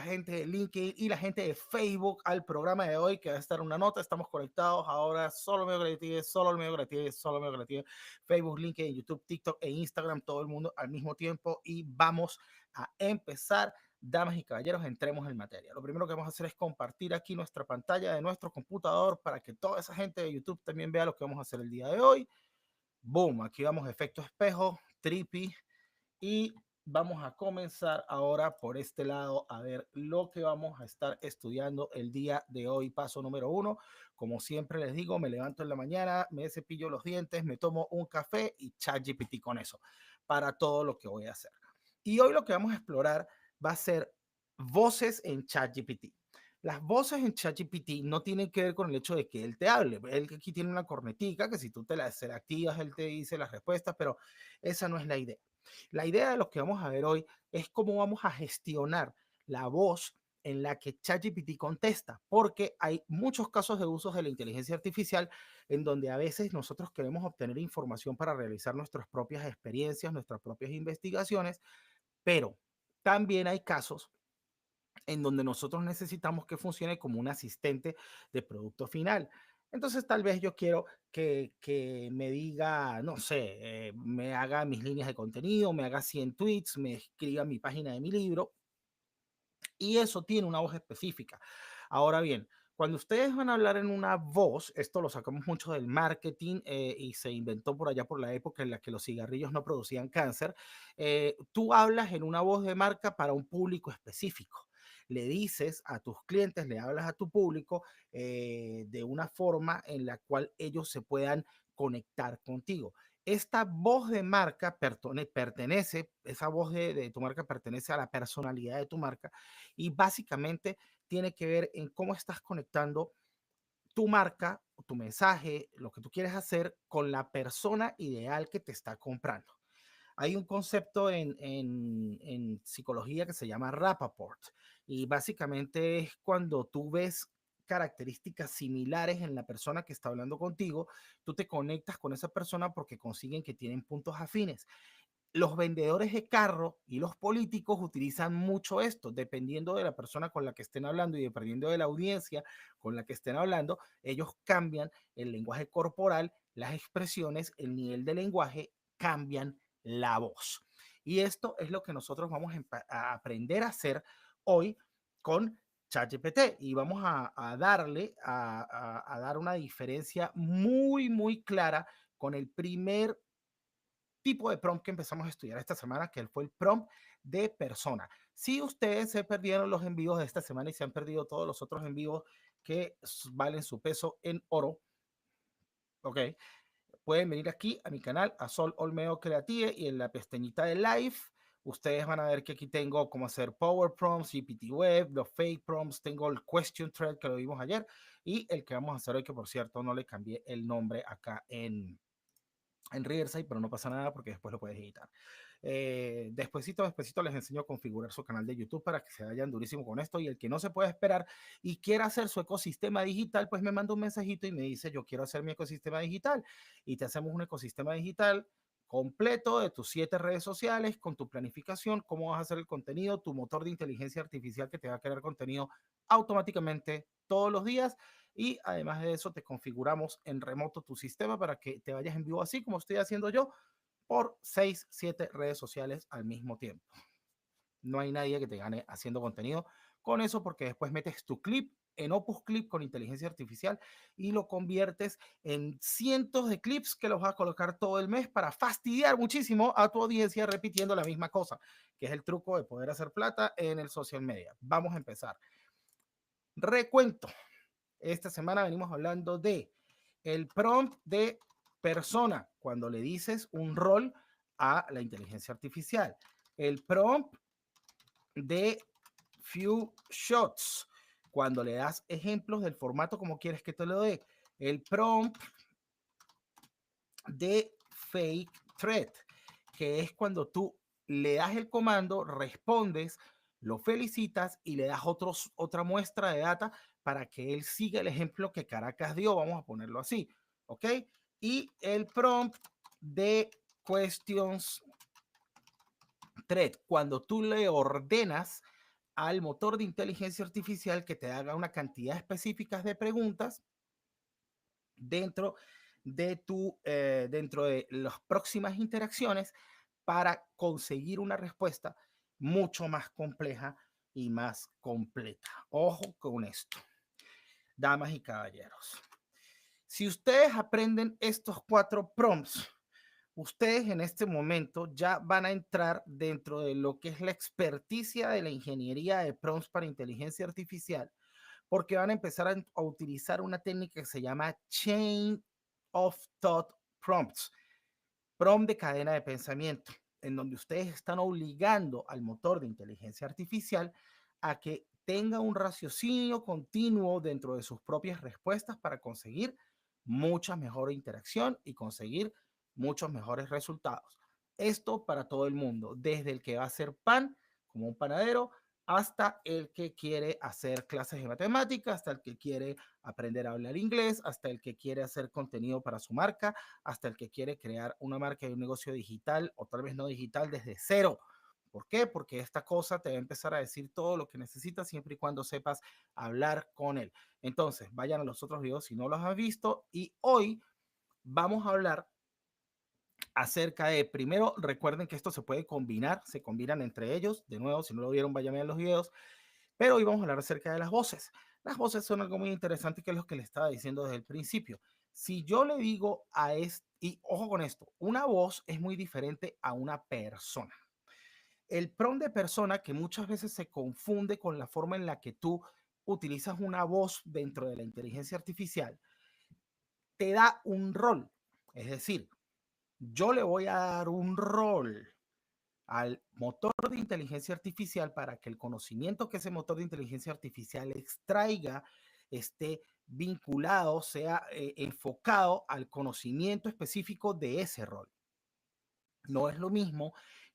gente de LinkedIn y la gente de Facebook al programa de hoy, que va a estar una nota. Estamos conectados ahora, solo medio creativo, solo medio creativo, solo medio creativo. Facebook, LinkedIn, YouTube, TikTok e Instagram, todo el mundo al mismo tiempo. Y vamos a empezar. Damas y caballeros, entremos en materia. Lo primero que vamos a hacer es compartir aquí nuestra pantalla de nuestro computador para que toda esa gente de YouTube también vea lo que vamos a hacer el día de hoy. Boom, aquí vamos efecto espejo, trippy, y vamos a comenzar ahora por este lado a ver lo que vamos a estar estudiando el día de hoy. Paso número 1, como siempre les digo, me levanto en la mañana, me cepillo los dientes, me tomo un café y ChatGPT con eso para todo lo que voy a hacer. Y hoy lo que vamos a explorar va a ser voces en ChatGPT. Las voces en ChatGPT no tienen que ver con el hecho de que él te hable. Él aquí tiene una cornetica que si tú se la activas, él te dice las respuestas, pero esa no es la idea. La idea de lo que vamos a ver hoy es cómo vamos a gestionar la voz en la que ChatGPT contesta, porque hay muchos casos de usos de la inteligencia artificial en donde a veces nosotros queremos obtener información para realizar nuestras propias experiencias, nuestras propias investigaciones, pero también hay casos en donde nosotros necesitamos que funcione como un asistente de producto final. Entonces, tal vez yo quiero que me diga, no sé, me haga mis líneas de contenido, me haga 100 tweets, me escriba mi página de mi libro, y eso tiene una voz específica. Ahora bien, cuando ustedes van a hablar en una voz, esto lo sacamos mucho del marketing y se inventó por allá por la época en la que los cigarrillos no producían cáncer. Tú hablas en una voz de marca para un público específico. Le dices a tus clientes, le hablas a tu público de una forma en la cual ellos se puedan conectar contigo. Esta voz de marca pertenece, esa voz de tu marca pertenece a la personalidad de tu marca y básicamente tiene que ver en cómo estás conectando tu marca, tu mensaje, lo que tú quieres hacer con la persona ideal que te está comprando. Hay un concepto en psicología que se llama Rappaport y básicamente es cuando tú ves características similares en la persona que está hablando contigo, tú te conectas con esa persona porque consiguen que tienen puntos afines. Los vendedores de carro y los políticos utilizan mucho esto, dependiendo de la persona con la que estén hablando y dependiendo de la audiencia con la que estén hablando, ellos cambian el lenguaje corporal, las expresiones, el nivel de lenguaje, cambian la voz. Y esto es lo que nosotros vamos a aprender a hacer hoy con ChatGPT y vamos a darle a dar una diferencia muy, muy clara con el primer tipo de prompt que empezamos a estudiar esta semana, que fue el prompt de persona. Si ustedes se perdieron los envíos de esta semana y se han perdido todos los otros envíos que valen su peso en oro, ok, pueden venir aquí a mi canal, a Sol Olmedo Creative, y en la pestañita de Live, ustedes van a ver que aquí tengo cómo hacer Power Prompts, GPT Web, los Fake Prompts, tengo el Question Thread que lo vimos ayer, y el que vamos a hacer hoy, que por cierto no le cambié el nombre acá en Riverside, pero no pasa nada porque después lo puedes editar. Despuésito les enseño a configurar su canal de YouTube para que se vayan durísimo con esto, y el que no se puede esperar y quiera hacer su ecosistema digital, pues me manda un mensajito y me dice, yo quiero hacer mi ecosistema digital, y te hacemos un ecosistema digital completo de tus 7 redes sociales, con tu planificación, cómo vas a hacer el contenido, tu motor de inteligencia artificial que te va a crear contenido automáticamente todos los días, y además de eso te configuramos en remoto tu sistema para que te vayas en vivo así como estoy haciendo yo por 6, 7 redes sociales al mismo tiempo. No hay nadie que te gane haciendo contenido con eso, porque después metes tu clip en Opus Clip con inteligencia artificial y lo conviertes en cientos de clips que los vas a colocar todo el mes para fastidiar muchísimo a tu audiencia repitiendo la misma cosa, que es el truco de poder hacer plata en el social media. Vamos a empezar. Recuento. Esta semana venimos hablando de el prompt de persona, cuando le dices un rol a la inteligencia artificial. El prompt de few shots, cuando le das ejemplos del formato como quieres que te lo dé. El prompt de fake thread, que es cuando tú le das el comando, respondes, lo felicitas y le das otra muestra de data para que él siga el ejemplo que Caracas dio, vamos a ponerlo así, ¿ok? Y el prompt de questions thread, cuando tú le ordenas al motor de inteligencia artificial que te haga una cantidad específica de preguntas dentro dentro de las próximas interacciones para conseguir una respuesta mucho más compleja y más completa. Ojo con esto, damas y caballeros. Si ustedes aprenden estos 4 prompts, ustedes en este momento ya van a entrar dentro de lo que es la experticia de la ingeniería de prompts para inteligencia artificial, porque van a empezar a utilizar una técnica que se llama Chain of Thought Prompts, prompt de cadena de pensamiento, en donde ustedes están obligando al motor de inteligencia artificial a que tenga un raciocinio continuo dentro de sus propias respuestas para conseguir mucha mejor interacción y conseguir muchos mejores resultados. Esto para todo el mundo, desde el que va a hacer pan como un panadero hasta el que quiere hacer clases de matemáticas, hasta el que quiere aprender a hablar inglés, hasta el que quiere hacer contenido para su marca, hasta el que quiere crear una marca y un negocio digital o tal vez no digital desde cero. ¿Por qué? Porque esta cosa te va a empezar a decir todo lo que necesitas siempre y cuando sepas hablar con él. Entonces, vayan a los otros videos si no los has visto y hoy vamos a hablar acerca de, primero, recuerden que esto se puede combinar, se combinan entre ellos. De nuevo, si no lo vieron, vayan a ver los videos. Pero hoy vamos a hablar acerca de las voces. Las voces son algo muy interesante que es lo que le estaba diciendo desde el principio. Si yo le digo a este, y ojo con esto, una voz es muy diferente a una persona. El prompt de persona que muchas veces se confunde con la forma en la que tú utilizas una voz dentro de la inteligencia artificial, te da un rol. Es decir, yo le voy a dar un rol al motor de inteligencia artificial para que el conocimiento que ese motor de inteligencia artificial extraiga esté vinculado, sea enfocado al conocimiento específico de ese rol. No es lo mismo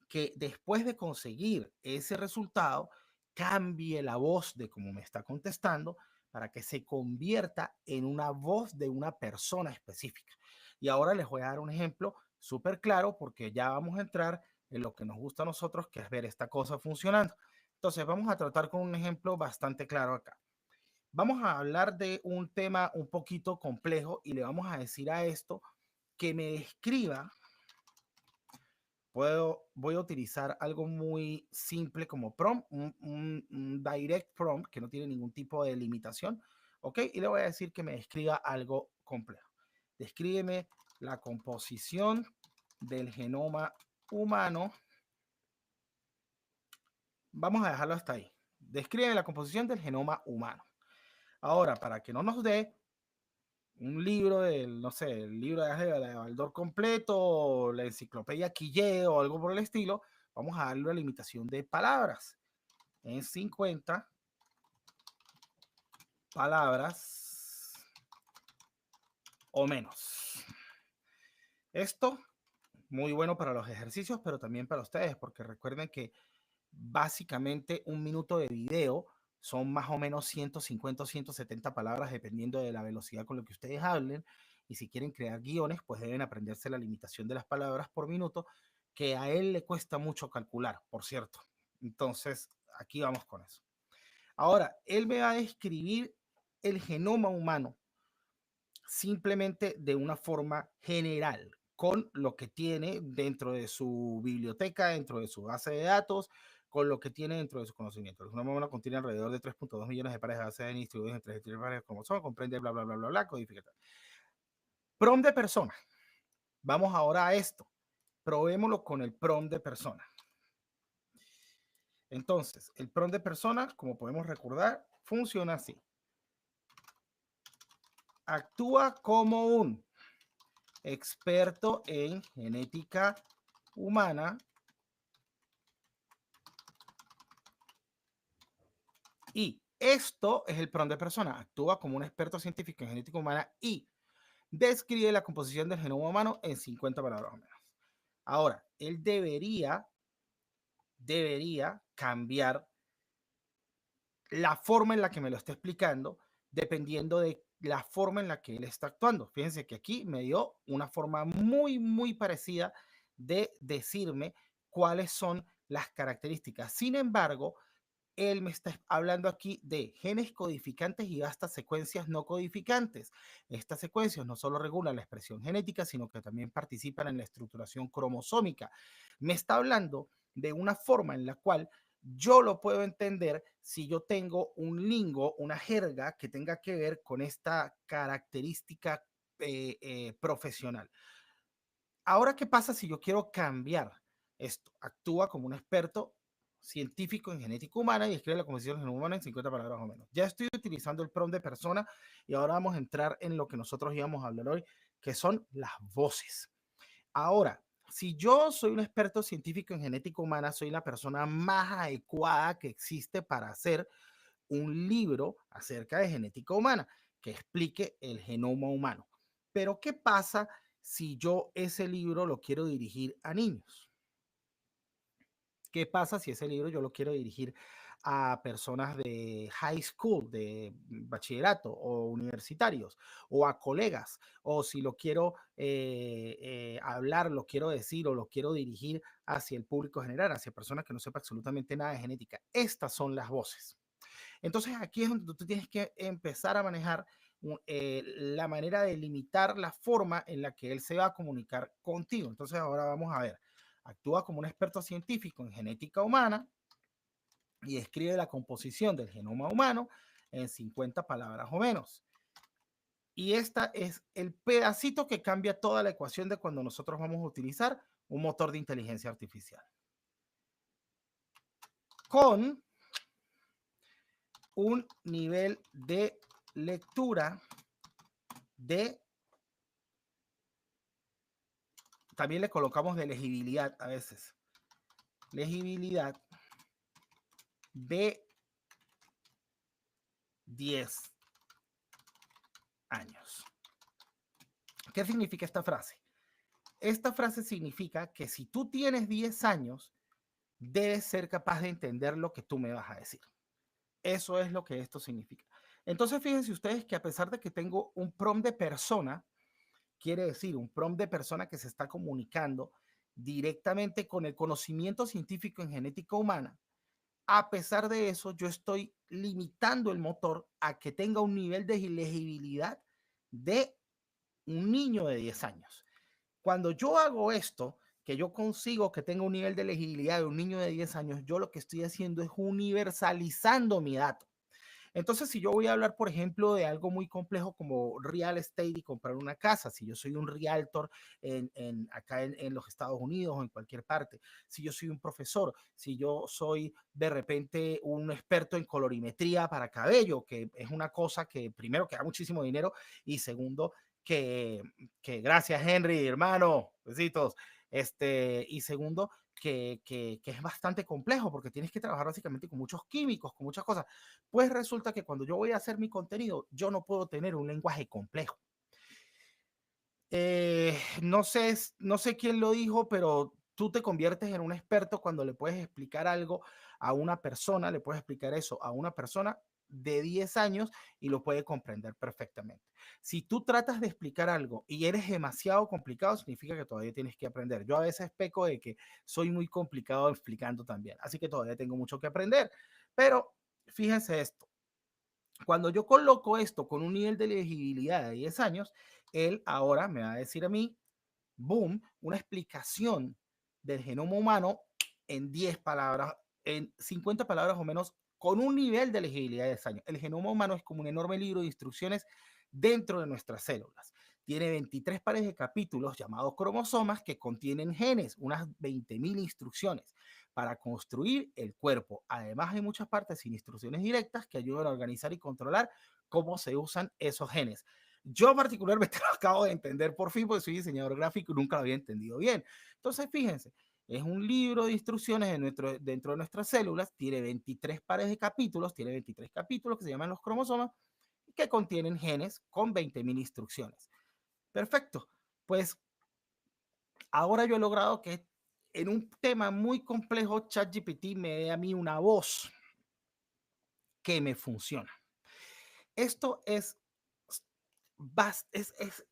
que después de conseguir ese resultado, cambie la voz de cómo me está contestando para que se convierta en una voz de una persona específica. Y ahora les voy a dar un ejemplo súper claro porque ya vamos a entrar en lo que nos gusta a nosotros, que es ver esta cosa funcionando. Entonces vamos a tratar con un ejemplo bastante claro acá. Vamos a hablar de un tema un poquito complejo y le vamos a decir a esto que me describa. Voy a utilizar algo muy simple como prompt, un direct prompt que no tiene ningún tipo de limitación, ¿ok? Y le voy a decir que me describa algo complejo. Descríbeme la composición del genoma humano. Vamos a dejarlo hasta ahí. Describe la composición del genoma humano. Ahora, para que no nos dé un libro del, no sé, el libro de Baldor completo, o la enciclopedia Quillé o algo por el estilo, vamos a darle una limitación de palabras. En 50 palabras o menos. Esto muy bueno para los ejercicios, pero también para ustedes, porque recuerden que básicamente un minuto de video son más o menos 150 o 170 palabras, dependiendo de la velocidad con la que ustedes hablen. Y si quieren crear guiones, pues deben aprenderse la limitación de las palabras por minuto, que a él le cuesta mucho calcular, por cierto. Entonces, aquí vamos con eso. Ahora, él me va a describir el genoma humano simplemente de una forma general, con lo que tiene dentro de su biblioteca, dentro de su base de datos, con lo que tiene dentro de su conocimiento. El genoma humano contiene alrededor de 3.2 millones de pares de bases distribuidas entre 3 pares de cromosomas, comprende bla, bla, bla, bla, bla, codifica. Prompt de persona. Vamos ahora a esto. Probémoslo con el prompt de persona. Entonces, el prompt de persona, como podemos recordar, funciona así. Actúa como un experto en genética humana y esto es el prompt de persona. Actúa como un experto científico en genética humana y describe la composición del genoma humano en 50 palabras o menos. Ahora, él debería cambiar la forma en la que me lo está explicando dependiendo de la forma en la que él está actuando. Fíjense que aquí me dio una forma muy, muy parecida de decirme cuáles son las características. Sin embargo, él me está hablando aquí de genes codificantes y hasta secuencias no codificantes. Estas secuencias no solo regulan la expresión genética, sino que también participan en la estructuración cromosómica. Me está hablando de una forma en la cual yo lo puedo entender si yo tengo un lingo, una jerga que tenga que ver con esta característica profesional. Ahora, ¿qué pasa si yo quiero cambiar esto? Actúa como un experto científico en genética humana y escribe la composición del genoma humano en 50 palabras o menos. Ya estoy utilizando el prompt de persona y ahora vamos a entrar en lo que nosotros íbamos a hablar hoy, que son las voces. Ahora, si yo soy un experto científico en genética humana, soy la persona más adecuada que existe para hacer un libro acerca de genética humana que explique el genoma humano. Pero, ¿qué pasa si yo ese libro lo quiero dirigir a niños? ¿Qué pasa si ese libro yo lo quiero dirigir a personas de high school, de bachillerato o universitarios, o a colegas? O si lo quiero hablar, lo quiero decir o lo quiero dirigir hacia el público general, hacia personas que no sepan absolutamente nada de genética. Estas son las voces. Entonces aquí es donde tú tienes que empezar a manejar la manera de limitar la forma en la que él se va a comunicar contigo. Entonces ahora vamos a ver, actúa como un experto científico en genética humana y escribe la composición del genoma humano en 50 palabras o menos. Y esta es el pedacito que cambia toda la ecuación de cuando nosotros vamos a utilizar un motor de inteligencia artificial. Con un nivel de lectura de, también le colocamos de legibilidad a veces, legibilidad de 10 años. ¿Qué significa esta frase? Esta frase significa que si tú tienes 10 años, debes ser capaz de entender lo que tú me vas a decir. Eso es lo que esto significa. Entonces, fíjense ustedes que a pesar de que tengo un prompt de persona, quiere decir un prompt de persona que se está comunicando directamente con el conocimiento científico en genética humana, a pesar de eso, yo estoy limitando el motor a que tenga un nivel de legibilidad de un niño de 10 años. Cuando yo hago esto, que yo consigo que tenga un nivel de legibilidad de un niño de 10 años, yo lo que estoy haciendo es universalizando mi dato. Entonces, si yo voy a hablar, por ejemplo, de algo muy complejo como real estate y comprar una casa, si yo soy un realtor acá en los Estados Unidos o en cualquier parte, si yo soy un profesor, si yo soy de repente un experto en colorimetría para cabello, que es una cosa que primero que da muchísimo dinero y segundo que gracias Henry, hermano, besitos, y segundo que es bastante complejo porque tienes que trabajar básicamente con muchos químicos, con muchas cosas. Pues resulta que cuando yo voy a hacer mi contenido, yo no puedo tener un lenguaje complejo. No sé quién lo dijo, pero tú te conviertes en un experto cuando le puedes explicar algo a una persona, le puedes explicar eso a una persona de 10 años y lo puede comprender perfectamente. Si tú tratas de explicar algo y eres demasiado complicado, significa que todavía tienes que aprender. Yo a veces peco de que soy muy complicado explicando también, así que todavía tengo mucho que aprender. Pero fíjense esto, cuando yo coloco esto con un nivel de legibilidad de 10 años, él ahora me va a decir a mí, boom, una explicación del genoma humano en 10 palabras, en 50 palabras o menos, con un nivel de legibilidad de 10 años. El genoma humano es como un enorme libro de instrucciones dentro de nuestras células. Tiene 23 pares de capítulos llamados cromosomas que contienen genes, unas 20.000 instrucciones para construir el cuerpo. Además, hay muchas partes sin instrucciones directas que ayudan a organizar y controlar cómo se usan esos genes. Yo particularmente lo acabo de entender por fin porque soy diseñador gráfico y nunca lo había entendido bien. Entonces, fíjense, es un libro de instrucciones dentro de nuestras células, tiene 23 pares de capítulos, tiene 23 capítulos que se llaman los cromosomas, que contienen genes con 20.000 instrucciones. Perfecto. Pues ahora yo he logrado que en un tema muy complejo, ChatGPT me dé a mí una voz que me funciona. Esto es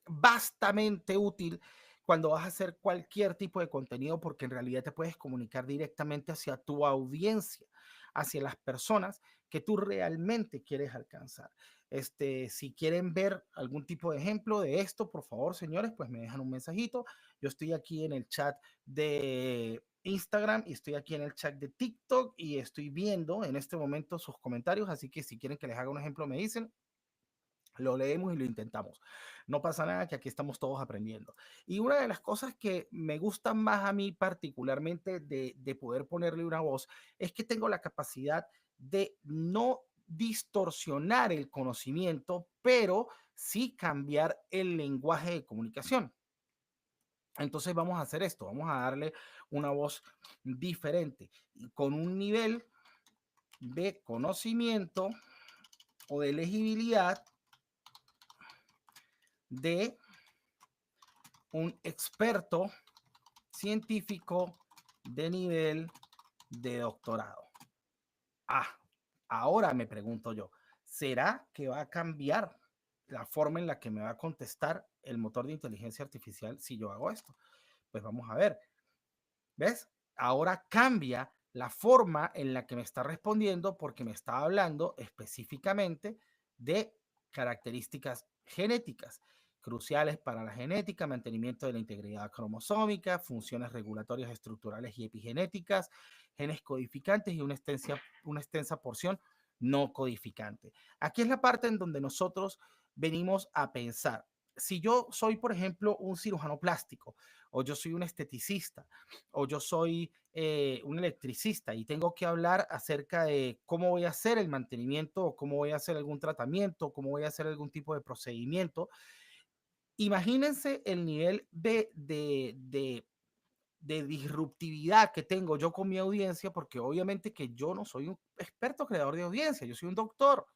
bastante útil cuando vas a hacer cualquier tipo de contenido porque en realidad te puedes comunicar directamente hacia tu audiencia. hacia las personas que tú realmente quieres alcanzar. Si quieren ver algún tipo de ejemplo de esto, por favor, señores, pues me dejan un mensajito. Yo estoy aquí en el chat de Instagram y estoy aquí en el chat de TikTok y estoy viendo en este momento sus comentarios, así que si quieren que les haga un ejemplo me dicen, lo leemos y lo intentamos. No pasa nada, que aquí estamos todos aprendiendo. Y una de las cosas que me gustan más a mí particularmente de poder ponerle una voz es que tengo la capacidad de no distorsionar el conocimiento, pero sí cambiar el lenguaje de comunicación. Entonces vamos a hacer esto, vamos a darle una voz diferente, con un nivel de conocimiento o de legibilidad de un experto científico de nivel de doctorado. Ah, ahora me pregunto yo, ¿será que va a cambiar la forma en la que me va a contestar el motor de inteligencia artificial si yo hago esto? Pues vamos a ver. ¿Ves? Ahora cambia la forma en la que me está respondiendo porque me está hablando específicamente de características genéticas cruciales para la genética, mantenimiento de la integridad cromosómica, funciones regulatorias estructurales y epigenéticas, genes codificantes y una extensa porción no codificante. Aquí es la parte en donde nosotros venimos a pensar. Si yo soy, por ejemplo, un cirujano plástico o yo soy un esteticista, o yo soy un electricista y tengo que hablar acerca de cómo voy a hacer el mantenimiento o cómo voy a hacer algún tratamiento, cómo voy a hacer algún tipo de procedimiento. Imagínense el nivel de disruptividad que tengo yo con mi audiencia, porque obviamente que yo no soy un experto creador de audiencia, yo soy un doctor.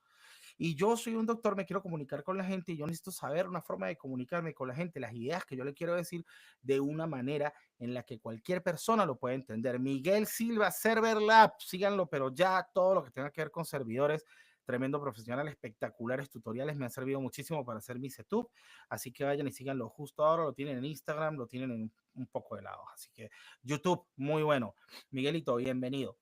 Y yo soy un doctor, me quiero comunicar con la gente y yo necesito saber una forma de comunicarme con la gente, las ideas que yo le quiero decir de una manera en la que cualquier persona lo pueda entender. Miguel Silva, Server Lab, síganlo, pero ya todo lo que tenga que ver con servidores, tremendo profesional, espectaculares tutoriales, me han servido muchísimo para hacer mi setup, así que vayan y síganlo justo ahora, lo tienen en Instagram, lo tienen en un poco de lados, así que YouTube, muy bueno. Miguelito, bienvenido.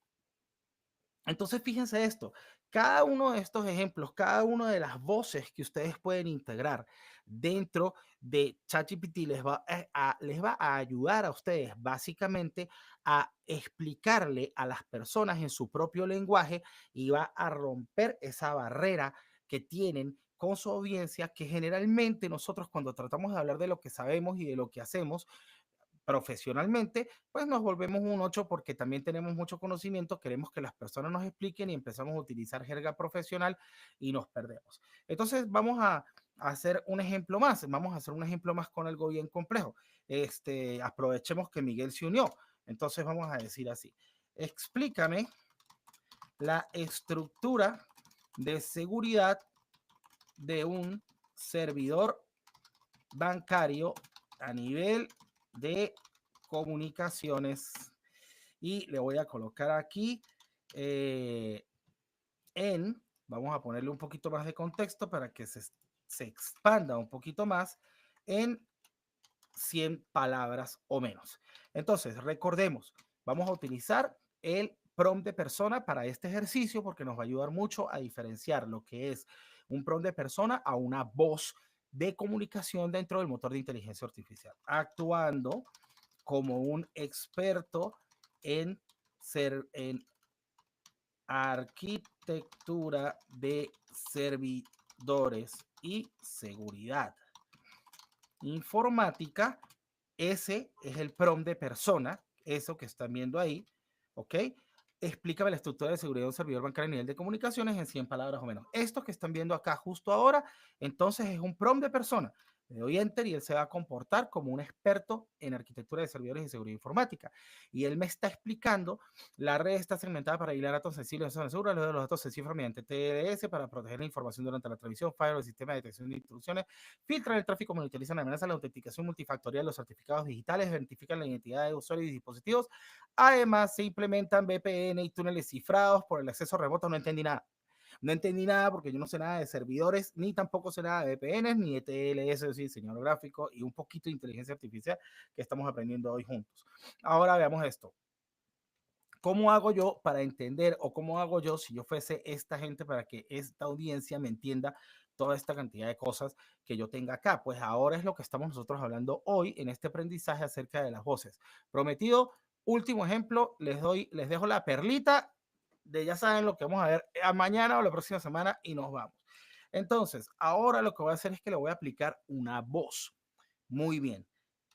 Entonces, fíjense esto, cada uno de estos ejemplos, cada una de las voces que ustedes pueden integrar dentro de ChatGPT les va a ayudar a ustedes básicamente a explicarle a las personas en su propio lenguaje y va a romper esa barrera que tienen con su audiencia, que generalmente nosotros cuando tratamos de hablar de lo que sabemos y de lo que hacemos, profesionalmente, pues nos volvemos un 8 porque también tenemos mucho conocimiento, queremos que las personas nos expliquen y empezamos a utilizar jerga profesional y nos perdemos. Entonces vamos a hacer un ejemplo más, vamos a hacer un ejemplo más con algo bien complejo. Aprovechemos que Miguel se unió, entonces vamos a decir así, explícame la estructura de seguridad de un servidor bancario a nivel de comunicaciones y le voy a colocar aquí eh, vamos a ponerle un poquito más de contexto para que se expanda un poquito más en 100 palabras o menos. Entonces, recordemos, vamos a utilizar el prompt de persona para este ejercicio porque nos va a ayudar mucho a diferenciar lo que es un prompt de persona a una voz de comunicación dentro del motor de inteligencia artificial, actuando como un experto en en arquitectura de servidores y seguridad informática. Ese es el prompt de persona, eso que están viendo ahí, ¿ok? Explícame la estructura de seguridad de un servidor bancario a nivel de comunicaciones en 100 palabras o menos. Esto que están viendo acá justo ahora, entonces es un prompt de persona. Le doy enter y él se va a comportar como un experto en arquitectura de servidores y seguridad informática. Y él me está explicando, la red está segmentada para aislar datos sensibles en zonas seguras, los datos se cifran mediante TLS para proteger la información durante la transmisión, firewall, sistema de detección de instrucciones, filtran el tráfico, monitorizan la amenaza, la autenticación multifactorial, los certificados digitales, identifican la identidad de usuarios y dispositivos. Además, se implementan VPN y túneles cifrados por el acceso remoto. No entendí nada. No entendí nada porque yo no sé nada de servidores, ni tampoco sé nada de VPNs, ni de TLS, es diseñador gráfico y un poquito de inteligencia artificial que estamos aprendiendo hoy juntos. Ahora veamos esto. ¿Cómo hago yo para entender o cómo hago yo si yo fuese esta gente para que esta audiencia me entienda toda esta cantidad de cosas que yo tenga acá? Pues ahora es lo que estamos nosotros hablando hoy en este aprendizaje acerca de las voces. Prometido, último ejemplo, les dejo la perlita de ya saben lo que vamos a ver mañana o la próxima semana y nos vamos. Entonces, ahora lo que voy a hacer es que le voy a aplicar una voz. Muy bien.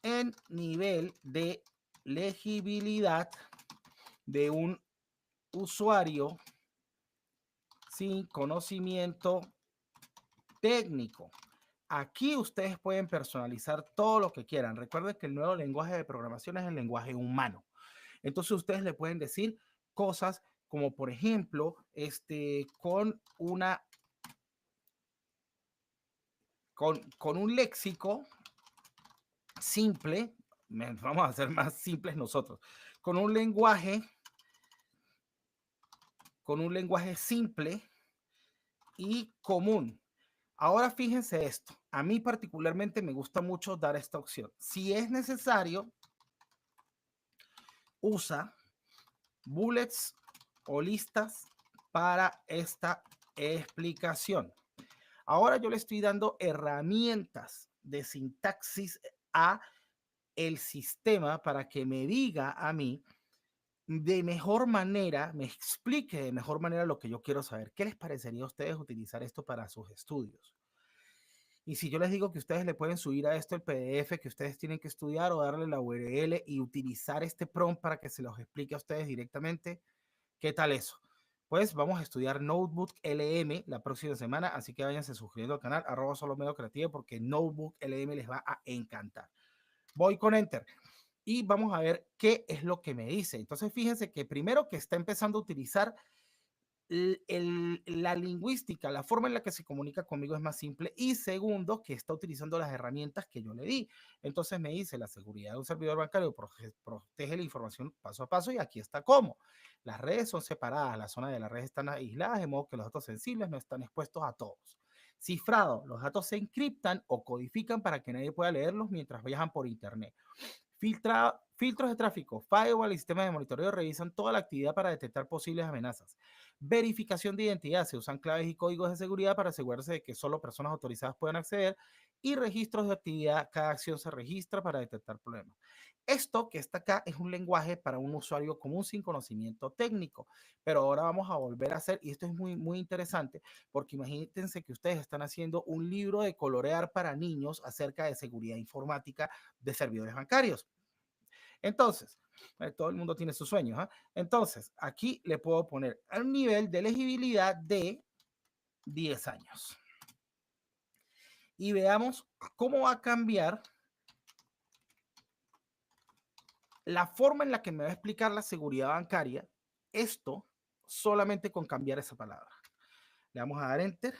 En nivel de legibilidad de un usuario sin conocimiento técnico. Aquí ustedes pueden personalizar todo lo que quieran. Recuerden que el nuevo lenguaje de programación es el lenguaje humano. Entonces ustedes le pueden decir cosas como, por ejemplo, con un léxico simple, vamos a ser más simples nosotros, con un lenguaje simple y común. Ahora fíjense esto, a mí particularmente me gusta mucho dar esta opción. Si es necesario, usa bullets o listas para esta explicación. Ahora yo le estoy dando herramientas de sintaxis a el sistema para que me diga a mí de mejor manera, me explique de mejor manera lo que yo quiero saber. ¿Qué les parecería a ustedes utilizar esto para sus estudios? Y si yo les digo que ustedes le pueden subir a esto el PDF que ustedes tienen que estudiar o darle la URL y utilizar este prompt para que se los explique a ustedes directamente, ¿qué tal eso? Pues vamos a estudiar Notebook LM la próxima semana, así que váyanse suscribiendo al canal, @solomedio porque Notebook LM les va a encantar. Voy con Enter y vamos a ver qué es lo que me dice. Entonces, fíjense que primero que está empezando a utilizar la lingüística, la forma en la que se comunica conmigo es más simple y segundo, que está utilizando las herramientas que yo le di. Entonces me dice, la seguridad de un servidor bancario protege la información paso a paso y aquí está cómo. Las redes son separadas, las zonas de la red están aisladas de modo que los datos sensibles no están expuestos a todos. Cifrado, los datos se encriptan o codifican para que nadie pueda leerlos mientras viajan por internet. Filtros de tráfico, firewall y sistemas de monitoreo revisan toda la actividad para detectar posibles amenazas. Verificación de identidad, se usan claves y códigos de seguridad para asegurarse de que solo personas autorizadas puedan acceder y registros de actividad, cada acción se registra para detectar problemas. Esto que está acá es un lenguaje para un usuario común sin conocimiento técnico, pero ahora vamos a volver a hacer, y esto es muy, muy interesante, porque imagínense que ustedes están haciendo un libro de colorear para niños acerca de seguridad informática de servidores bancarios. Entonces, todo el mundo tiene sus sueños. ¿Eh? Entonces, aquí le puedo poner un nivel de elegibilidad de 10 años. Y veamos cómo va a cambiar la forma en la que me va a explicar la seguridad bancaria. Esto solamente con cambiar esa palabra. Le vamos a dar Enter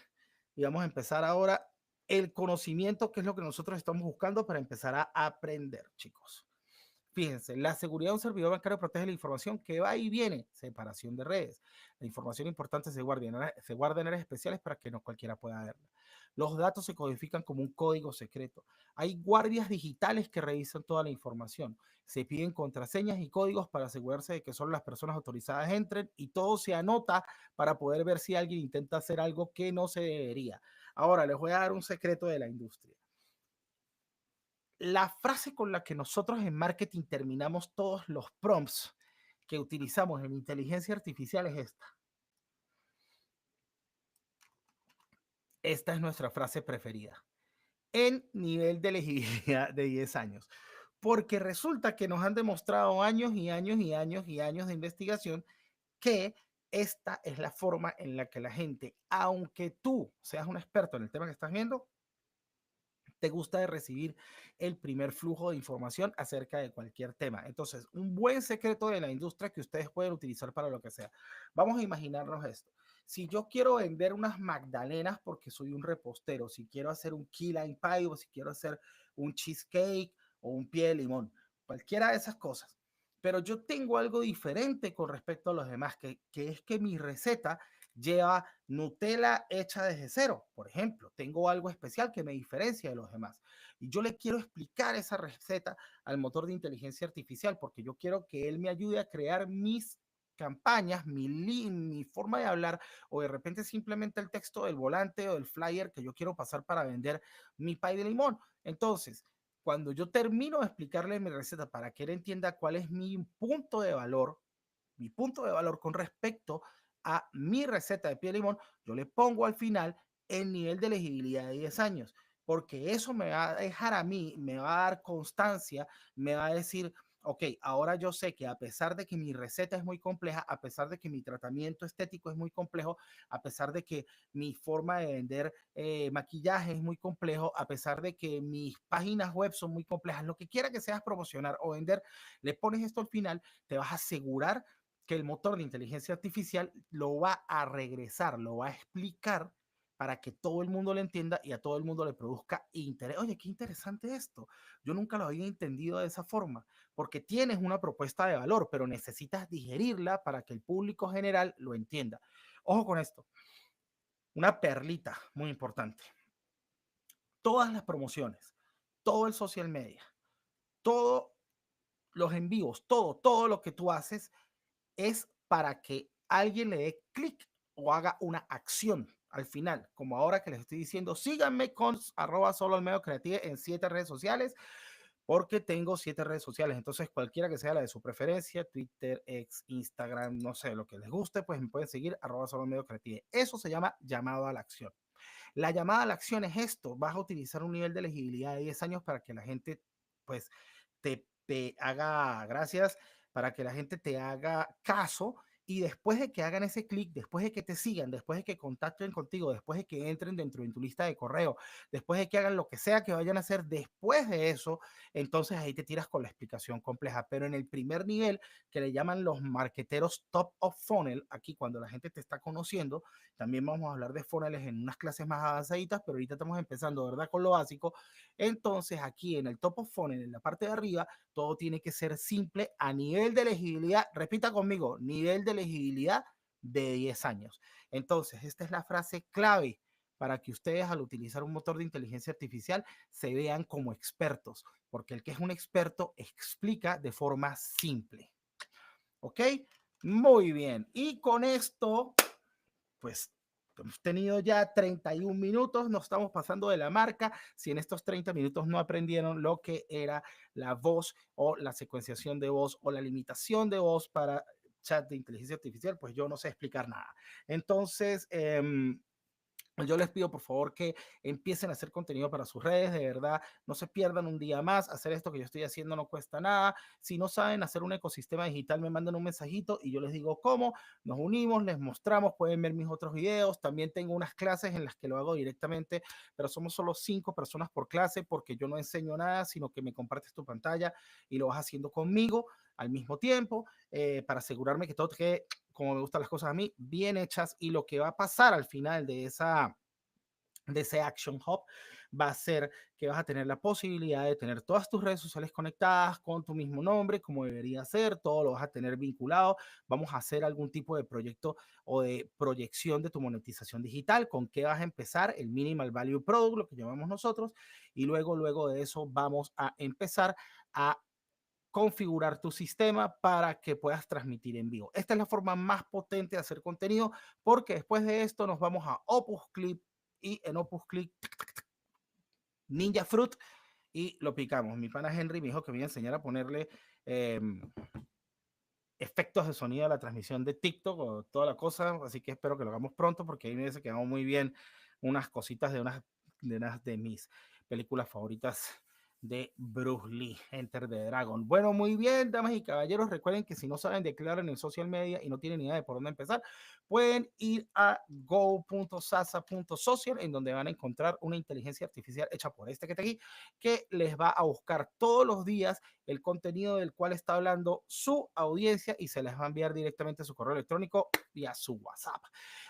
y vamos a empezar ahora el conocimiento, que es lo que nosotros estamos buscando para empezar a aprender, chicos. Fíjense, la seguridad de un servidor bancario protege la información que va y viene, separación de redes. La información importante se guarda en áreas especiales para que no cualquiera pueda verla. Los datos se codifican como un código secreto. Hay guardias digitales que revisan toda la información. Se piden contraseñas y códigos para asegurarse de que solo las personas autorizadas entren y todo se anota para poder ver si alguien intenta hacer algo que no se debería. Ahora les voy a dar un secreto de la industria. La frase con la que nosotros en marketing terminamos todos los prompts que utilizamos en inteligencia artificial es esta. Esta es nuestra frase preferida en nivel de elegibilidad de 10 años. Porque resulta que nos han demostrado años y años y años y años de investigación que esta es la forma en la que la gente, aunque tú seas un experto en el tema que estás viendo, te gusta de recibir el primer flujo de información acerca de cualquier tema. Entonces, un buen secreto de la industria que ustedes pueden utilizar para lo que sea. Vamos a imaginarnos esto. Si yo quiero vender unas magdalenas porque soy un repostero, si quiero hacer un key lime pie o si quiero hacer un cheesecake o un pie de limón, cualquiera de esas cosas. Pero yo tengo algo diferente con respecto a los demás, que es que mi receta lleva Nutella hecha desde cero, por ejemplo. Tengo algo especial que me diferencia de los demás. Y yo le quiero explicar esa receta al motor de inteligencia artificial porque yo quiero que él me ayude a crear mis campañas, mi forma de hablar, o de repente simplemente el texto del volante o del flyer que yo quiero pasar para vender mi pay de limón. Entonces, cuando yo termino de explicarle mi receta para que él entienda cuál es mi punto de valor con respecto a mi receta de pie de limón, yo le pongo al final el nivel de elegibilidad de 10 años, porque eso me va a dejar a mí, me va a dar constancia, me va a decir, ok, ahora yo sé que a pesar de que mi receta es muy compleja, a pesar de que mi tratamiento estético es muy complejo, a pesar de que mi forma de vender maquillaje es muy complejo, a pesar de que mis páginas web son muy complejas, lo que quiera que seas promocionar o vender, le pones esto al final, te vas a asegurar que el motor de inteligencia artificial lo va a regresar, lo va a explicar para que todo el mundo lo entienda y a todo el mundo le produzca interés. Oye, qué interesante esto. Yo nunca lo había entendido de esa forma, porque tienes una propuesta de valor, pero necesitas digerirla para que el público general lo entienda. Ojo con esto, una perlita muy importante. Todas las promociones, todo el social media, todos los envíos, todo lo que tú haces es para que alguien le dé clic o haga una acción al final, como ahora que les estoy diciendo, síganme con arroba solo al medio creativo en 7 redes sociales, porque tengo 7 redes sociales, entonces cualquiera que sea la de su preferencia, Twitter, X, Instagram, no sé, lo que les guste, pues me pueden seguir arroba solo al medio creativo. Eso se llama llamado a la acción. La llamada a la acción es esto, vas a utilizar un nivel de elegibilidad de 10 años para que la gente, pues, te haga, gracias, para que la gente te haga caso y después de que hagan ese clic, después de que te sigan, después de que contacten contigo, después de que entren dentro de tu lista de correo, después de que hagan lo que sea que vayan a hacer después de eso, entonces ahí te tiras con la explicación compleja. Pero en el primer nivel, que le llaman los marqueteros top of funnel, aquí cuando la gente te está conociendo, también vamos a hablar de funnels en unas clases más avanzaditas, pero ahorita estamos empezando, ¿verdad? Con lo básico. Entonces, aquí en el top of funnel, en la parte de arriba, todo tiene que ser simple a nivel de elegibilidad. Repita conmigo, nivel de elegibilidad de 10 años. Entonces, esta es la frase clave para que ustedes al utilizar un motor de inteligencia artificial se vean como expertos, porque el que es un experto explica de forma simple. ¿Ok? Muy bien. Y con esto pues hemos tenido ya 31 minutos, nos estamos pasando de la marca. Si en estos 30 minutos no aprendieron lo que era la voz o la secuenciación de voz o la limitación de voz para chat de inteligencia artificial, pues yo no sé explicar nada. Entonces, yo les pido por favor que empiecen a hacer contenido para sus redes, de verdad, no se pierdan un día más, hacer esto que yo estoy haciendo no cuesta nada, si no saben hacer un ecosistema digital me mandan un mensajito y yo les digo cómo, nos unimos, les mostramos, pueden ver mis otros videos, también tengo unas clases en las que lo hago directamente, pero somos solo 5 personas por clase porque yo no enseño nada, sino que me compartes tu pantalla y lo vas haciendo conmigo al mismo tiempo, para asegurarme que todo quede como me gustan las cosas a mí, bien hechas y lo que va a pasar al final de ese Action Hub va a ser que vas a tener la posibilidad de tener todas tus redes sociales conectadas con tu mismo nombre, como debería ser, todo lo vas a tener vinculado. Vamos a hacer algún tipo de proyecto o de proyección de tu monetización digital, con qué vas a empezar, el Minimal Value Product, lo que llamamos nosotros, y luego de eso vamos a empezar a configurar tu sistema para que puedas transmitir en vivo. Esta es la forma más potente de hacer contenido porque después de esto nos vamos a Opus Clip y en Opus Clip Ninja Fruit y lo picamos. Mi pana Henry me dijo que me iba a enseñar a ponerle eh, efectos de sonido a la transmisión de TikTok o toda la cosa, así que espero que lo hagamos pronto porque ahí me dice que vamos muy bien unas cositas de mis películas favoritas de Bruce Lee, Enter the Dragon. Bueno, muy bien, damas y caballeros, recuerden que si no saben de qué hablar en el social media y no tienen ni idea de por dónde empezar, pueden ir a go.sasa.social en donde van a encontrar una inteligencia artificial hecha por este que está aquí, que les va a buscar todos los días el contenido del cual está hablando su audiencia y se les va a enviar directamente a su correo electrónico y a su WhatsApp.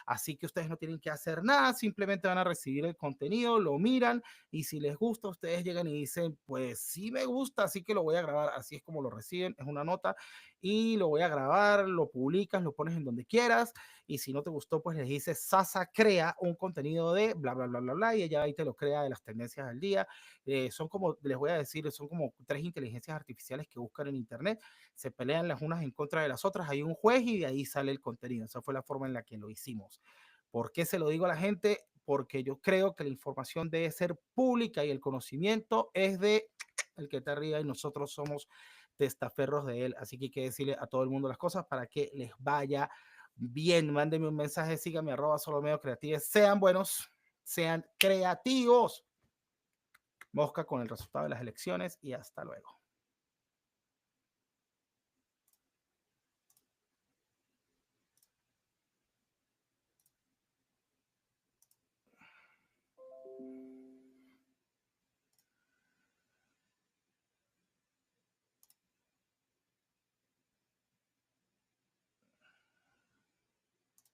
Así que ustedes no tienen que hacer nada, simplemente van a recibir el contenido, lo miran y si les gusta, ustedes llegan y dicen, pues sí me gusta, así que lo voy a grabar. Así es como lo reciben, es una nota y lo voy a grabar, lo publicas, lo pones en donde quieras y si no te gustó, pues le dices, Sasa crea un contenido de bla, bla, bla, bla, bla y ella ahí te lo crea de las tendencias del día. Son como, les voy a decir, son como tres inteligencias artificiales que buscan en internet, se pelean las unas en contra de las otras, hay un juez y de ahí sale el contenido. Esa fue la forma en la que lo hicimos. ¿Por qué se lo digo a la gente? Porque yo creo que la información debe ser pública y el conocimiento es de el que está arriba y nosotros somos testaferros de él. Así que hay que decirle a todo el mundo las cosas para que les vaya bien. Mándenme un mensaje, síganme @solomediocreatives. Sean buenos, sean creativos. Mosca con el resultado de las elecciones y hasta luego.